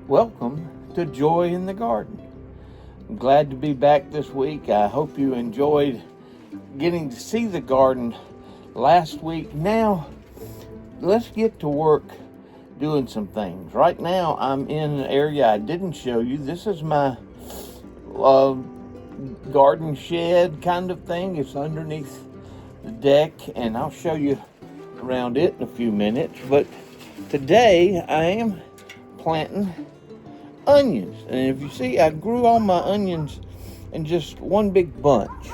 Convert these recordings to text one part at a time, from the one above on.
Welcome to Joy in the Garden. I'm glad to be back this week. I hope you enjoyed getting to see the garden last week. Now, let's get to work doing some things. Right now, I'm in an area I didn't show you. This is my garden shed kind of thing. It's underneath the deck, and I'll show you around it in a few minutes. But today, I am planting onions, and if you see, I grew all my onions in just one big bunch,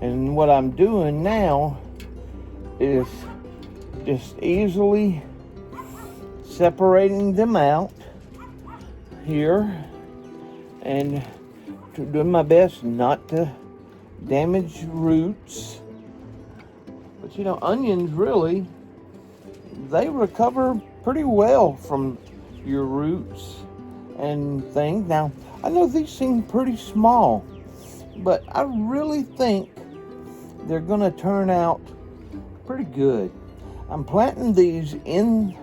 and what I'm doing now is just easily separating them out here and doing my best not to damage roots. But you know, onions really, they recover pretty well from your roots and things. Now, I know these seem pretty small, but I really think they're going to turn out pretty good. I'm planting these in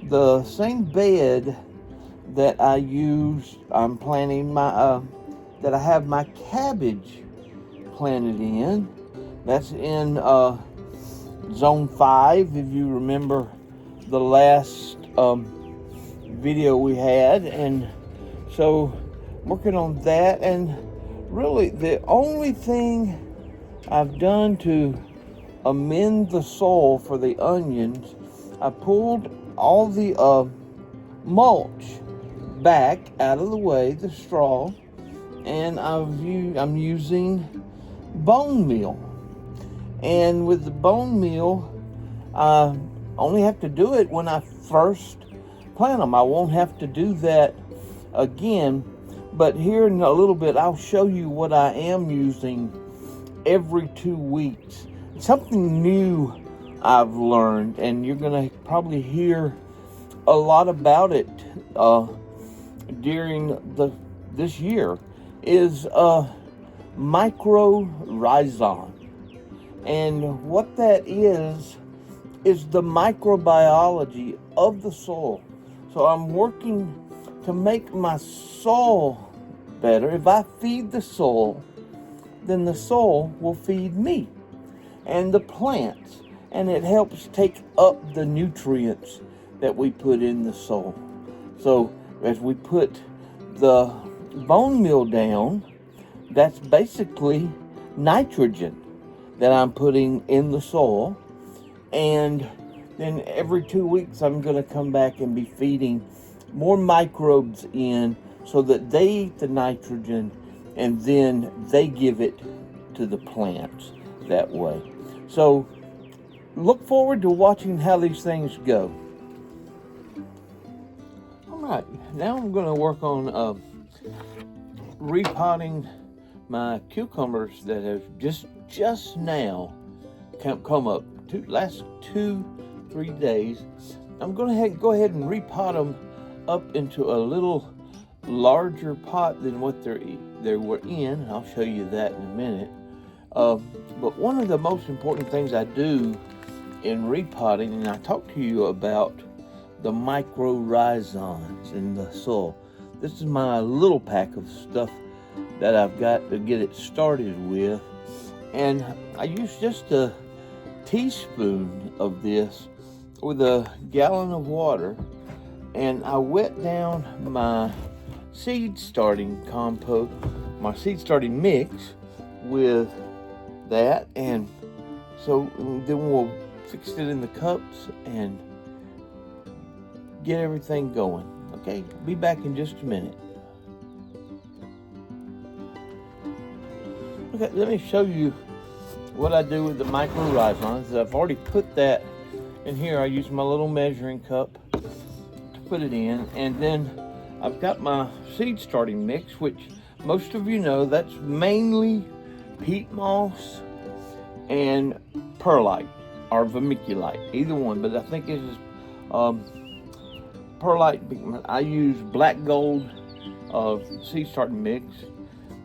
the same bed that I'm planting my, that I have my cabbage planted in. That's in zone 5, if you remember the last video we had. And so working on that, and really the only thing I've done to amend the soil for the onions, I pulled all the mulch back out of the way, the straw, and I'm using bone meal. And with the bone meal, I only have to do it when I first plant them. I won't have to do that again, but here in a little bit I'll show you what I am using every 2 weeks. Something new I've learned, and you're gonna probably hear a lot about it during this year, is mycorrhizal. And what that is the microbiology of the soil. So I'm working to make my soil better. If I feed the soil, then the soil will feed me and the plants, and it helps take up the nutrients that we put in the soil. So as we put the bone meal down, that's basically nitrogen that I'm putting in the soil. And then every 2 weeks, I'm going to come back and be feeding more microbes in so that they eat the nitrogen, and then they give it to the plants that way. So look forward to watching how these things go. All right, now I'm going to work on repotting my cucumbers that have just now come up. Last 2-3 days. I'm going to go ahead and repot them up into a little larger pot than what they were in. I'll show you that in a minute. But one of the most important things I do in repotting, and I talked to you about the mycorrhizals in the soil. This is my little pack of stuff that I've got to get it started with, and I use just a teaspoon of this with a gallon of water, and I wet down my seed starting compost, my seed starting mix with that, and so then we'll fix it in the cups and get everything going. Okay, be back in just a minute. Okay, let me show you what I do with the mycorrhizals. I've already put that in here. I use my little measuring cup to put it in, and then I've got my seed starting mix, which most of you know that's mainly peat moss and perlite or vermiculite, either one, but I think it is perlite. I use black gold seed starting mix,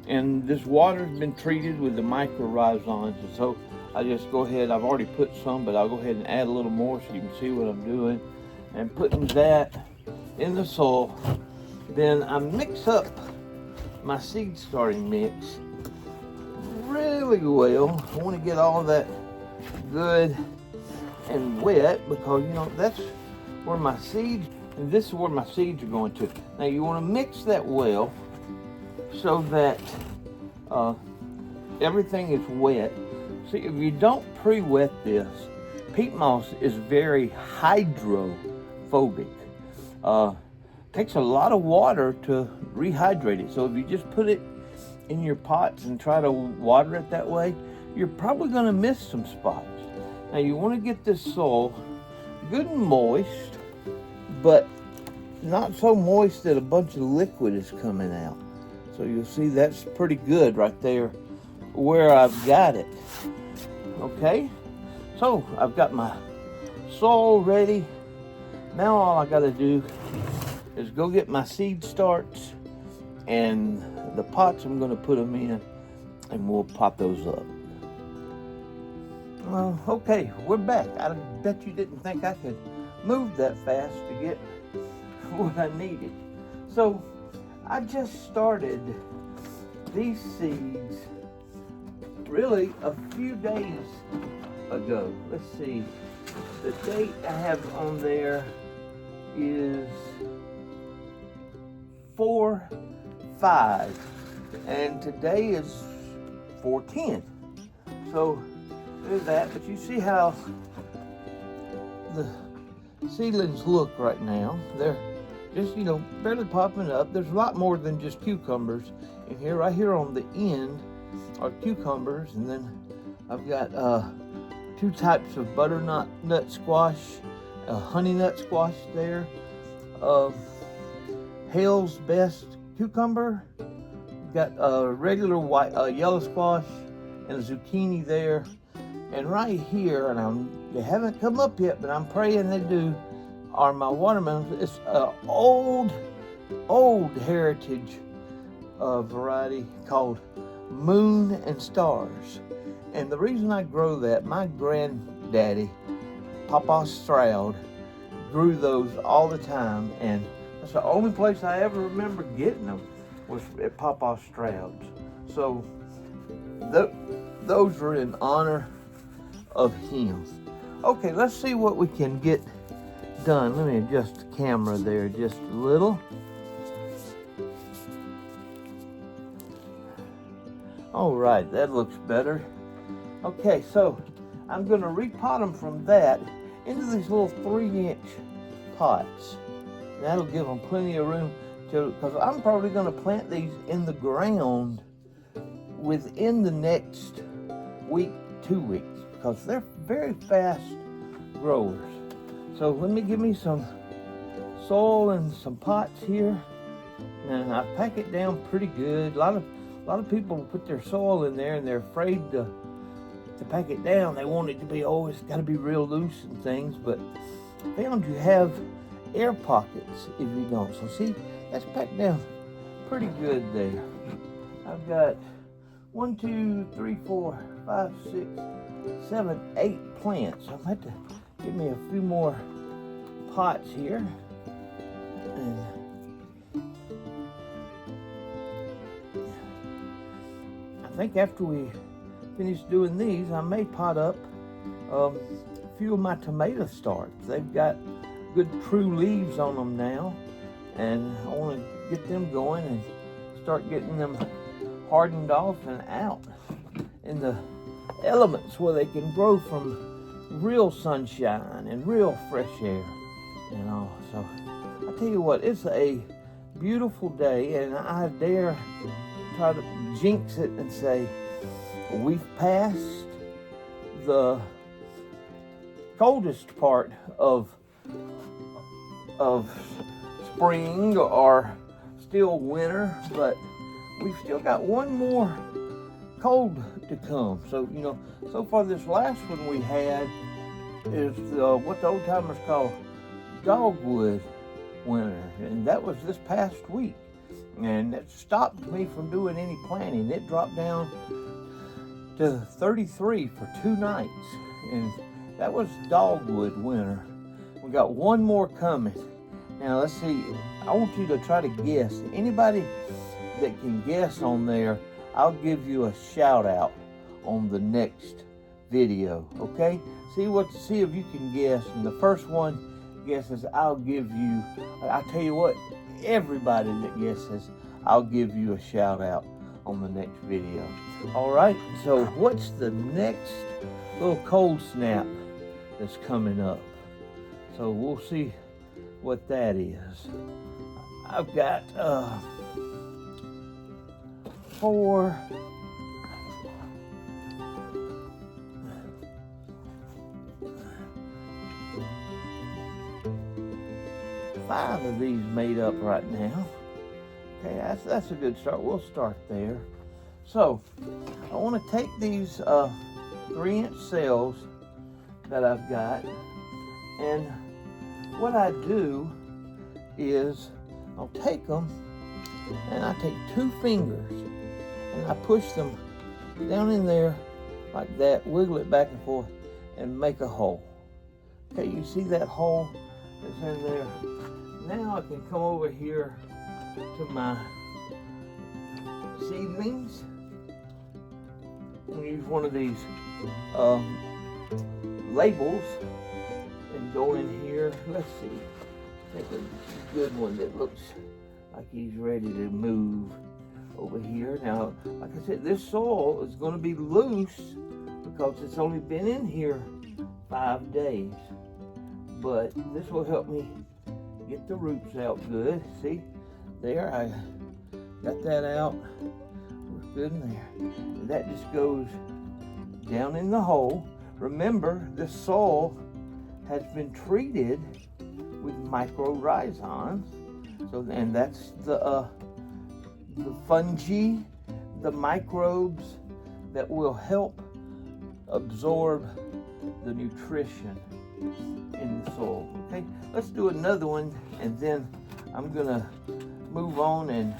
and this water's been treated with the mycorrhizals, and so I just go ahead, I've already put some, but I'll go ahead and add a little more so you can see what I'm doing, and putting that in the soil then I mix up my seed starting mix really well. I want to get all of that good and wet because, you know, that's where my seeds, and this is where my seeds are going to. Now you want to mix that well so that everything is wet. See, if you don't pre-wet this, peat moss is very hydrophobic. Takes a lot of water to rehydrate it. So if you just put it in your pots and try to water it that way, you're probably going to miss some spots. Now you want to get this soil good and moist, but not so moist that a bunch of liquid is coming out. So you'll see that's pretty good right there where I've got it. Okay, so I've got my soil ready. Now all I got to do is go get my seed starts and the pots I'm going to put them in, and we'll pot those up. Okay, we're back. I bet you didn't think I could move that fast to get what I needed. So I just started these seeds really a few days ago. Let's see, the date I have on there is 4/5, and today is 4/10. So there's that, but you see how the seedlings look right now. They're just, you know, barely popping up. There's a lot more than just cucumbers in here. Right here on the end are cucumbers, and then I've got two types of butternut squash, honey nut squash there, Hale's Best cucumber. We've got a regular white yellow squash and a zucchini there. And right here, and they haven't come up yet, but I'm praying they do, are my watermelons. It's an old heritage variety called Moon and Stars. And the reason I grow that, my granddaddy, Papa Stroud, grew those all the time, and that's the only place I ever remember getting them was at Papa Stroud's. So those are in honor of him. Okay, let's see what we can get done. Let me adjust the camera there just a little. All right, that looks better. Okay, so I'm going to repot them from that into these little 3-inch pots. That'll give them plenty of room to, because I'm probably going to plant these in the ground within the next week, 2 weeks, because they're very fast growers. So let me give me some soil and some pots here, and I pack it down pretty good. A lot of people put their soil in there and they're afraid to pack it down. They want it to be, oh, it's got to be real loose and things, but I found you have air pockets if you don't. So see, that's packed down pretty good there. I've got 1, 2, 3, 4, 5, 6, 7, 8 plants. I'll have to give me a few more pots here. And I think after we finish doing these, I may pot up a few of my tomato starts. They've got good true leaves on them now, and I want to get them going and start getting them hardened off and out in the elements where they can grow from real sunshine and real fresh air and all. So I tell you what, it's a beautiful day, and I dare try to jinx it and say we've passed the coldest part of spring, or still winter, but we've still got one more cold to come. So, you know, so far this last one we had is what the old timers call dogwood winter, and that was this past week, and it stopped me from doing any planting. It dropped down to 33 for 2 nights, and that was dogwood winter. We got one more coming. Now let's see, I want you to try to guess. Anybody that can guess on there, I'll give you a shout out on the next video, okay? See if you can guess. And the first one guesses, I'll tell you what, everybody that guesses, I'll give you a shout out on the next video. All right, so what's the next little cold snap that's coming up? So we'll see what that is. I've got 4, 5 of these made up right now. Okay, that's a good start. We'll start there. So I want to take these 3-inch cells that I've got, and what I do is I'll take them and I take 2 fingers and I push them down in there like that, wiggle it back and forth, and make a hole. Okay, you see that hole that's in there? Now I can come over here to my seedlings and use one of these labels and go in here. Let's see, take a good one that looks like he's ready to move over here. Now, like I said, this soil is going to be loose because it's only been in here 5 days, but this will help me get the roots out good. See, there, I got that out. We're good in there. And that just goes down in the hole. Remember, the soil has been treated with mycorrhizons. So, and that's the fungi, the microbes that will help absorb the nutrition in the soil. Okay, let's do another one, and then I'm gonna move on and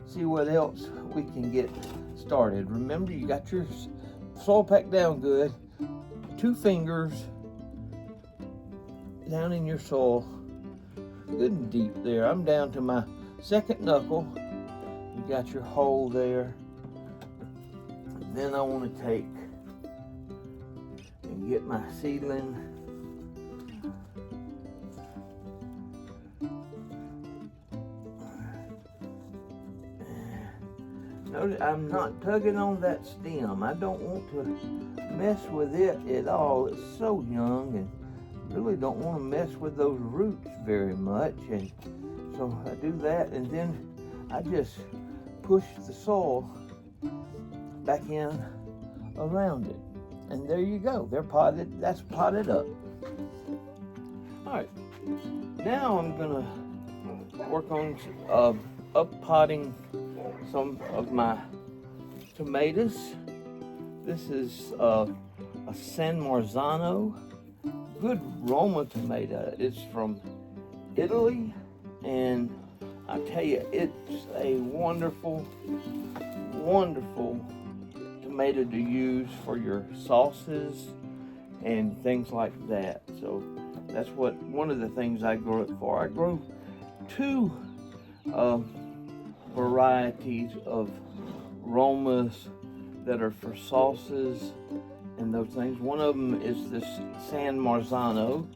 see what else we can get started. Remember, you got your soil packed down good. 2 fingers down in your soil, good and deep there. I'm down to my 2nd knuckle. You got your hole there. Then I want to take and get my seedling. Notice I'm not tugging on that stem. I don't want to mess with it at all. It's so young, and really don't want to mess with those roots very much. And so I do that, and then I just push the soil back in around it. And there you go. They're potted. That's potted up. All right. Now I'm gonna work on up-potting some of my tomatoes. This is a San Marzano, good Roma tomato. It's from Italy, and I tell you, it's a wonderful, wonderful tomato to use for your sauces and things like that. So that's one of the things I grow it for. I grow 2 varieties of Romas that are for sauces and those things. One of them is this San Marzano.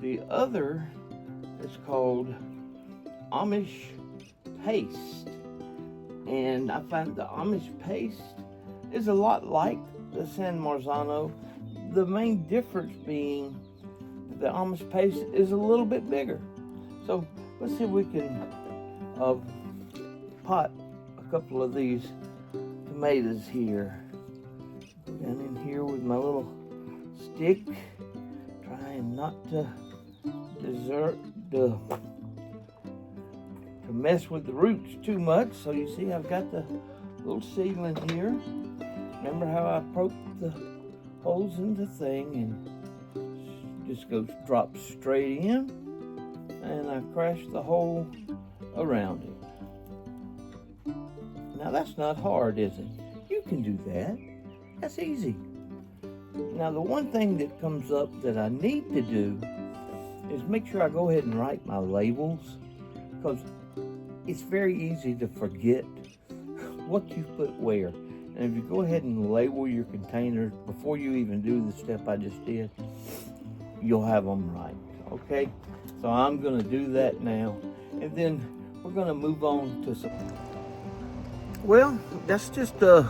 The other is called Amish Paste. And I find the Amish Paste is a lot like the San Marzano. The main difference being the Amish Paste is a little bit bigger. So let's see if we can pot a couple of these tomatoes here. Go down in here with my little stick, trying not to mess with the roots too much. So you see I've got the little seedling here. Remember how I poked the holes in the thing, and just drops straight in, and I crash the hole around it. Now that's not hard, is it? You can do that. That's easy. Now the one thing that comes up that I need to do is make sure I go ahead and write my labels, because it's very easy to forget what you put where. And if you go ahead and label your containers before you even do the step I just did, you'll have them right, okay? So I'm gonna do that now, and then we're gonna move on to some. Well, that's just a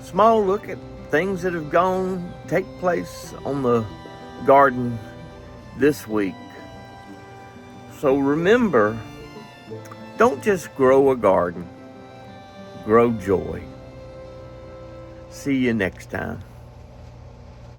small look at things that have take place on the garden this week. So remember, don't just grow a garden, grow joy. See you next time.